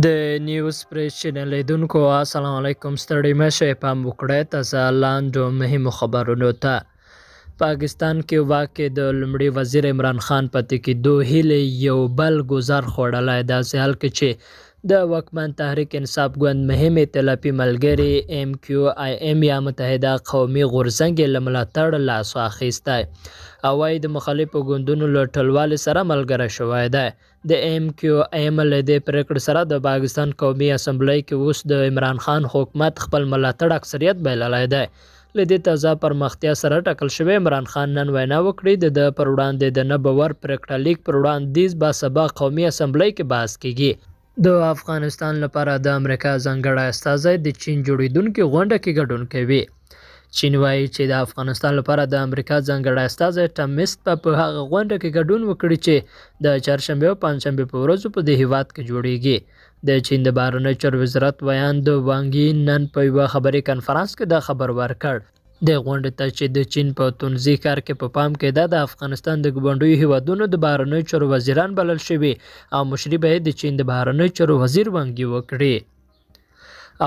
د نیوز پریس چینل لیدونکو السلام علیکم. ستړي مشه پام وکړئ تازه لاندو مهمو خبرونو ته. پاکستان کې واقع د لومړي وزیر عمران خان پاتې کېدو هیلې یو بل ګزار خوړلی. داسې حال کې چې د واکمن تحریک انصاف ګوند مهم ائتلافي ملګري MQIM یا متحده قومي غورځنګ یې له ملاتړ لاس واخیستی او وايي د مخالفو ګوندونو له ټولوالي سره ملګری شوی دی. د MQIM له دې پرېکړې سره د پاکستان قومي اسمبلۍ کې اوس د عمران خان حکومت خپل ملاتړ اکثریت بایللی دی. له دې تازه پرمختیا سره ټاکل شوی عمران خان نن وینا وکړې د پر وړاندې د نه باور پرېکړه لیک پر وړاندیز باسبا قومي اسمبلۍ کې بحث کیږي. د افغانستان لپاره د امریکا ځانګړی استازی د چین جوړیدونکې غونډه کې ګډون کوي. چین وایي چې د افغانستان لپاره د امریکا ځانګړی استازی ټام میست په هغه غونډه کې ګډون وکړي چې د چهارشنبې او پنجشنبې په ورځو په دې هیواد کې جوړیږي. د چین د بهرنیو چارو وزارت ویان د وانګ یي نن په یوه خبري کنفرانس کې دا خبر ورکړ. د غونډې ته چې د چین په تونزي ښار کې په پام کې ده د افغانستان د ګاونډیو هیوادونو د بهرنیو چارو وزیران بلل شوي او مشري به د چین د بهرنیو چارو وزیر وانګ یي وکړي.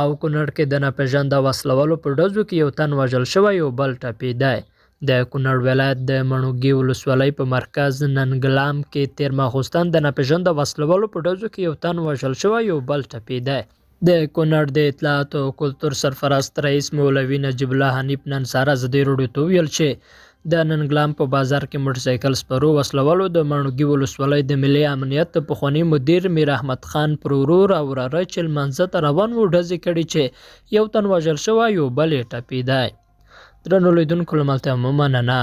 او کونړ کې د ناپېژانده وسلوالو په ډزو کې یو تن وژل شوی او بل ټپېدی. د کونړ ولایت د مڼوګي ولسوالۍ په مرکز ننګلام کې تېر ماخوستن د ناپېژانده وسلوالو په ډزو کې یو تن وژل شوی او بل ټپېدی. د کونړ د اطلاعات او کلتور سرپرست رئیس مولوي نجیب الله حنیف نن سهار ازادي راډیو ته وویل چې د ننګلام په بازار کې موټرسایکل سپرو وسلوالو د مڼوګي ولسوالۍ د ملي امنیت د پخواني مدیر میر احمد خان پر ورور او وراره چې لمانځه ته روان وو ډزې کړي چې یو تن وژل شوی او بل یې ټپېدی. درنو لیدونکو له ملتیا مو مننه.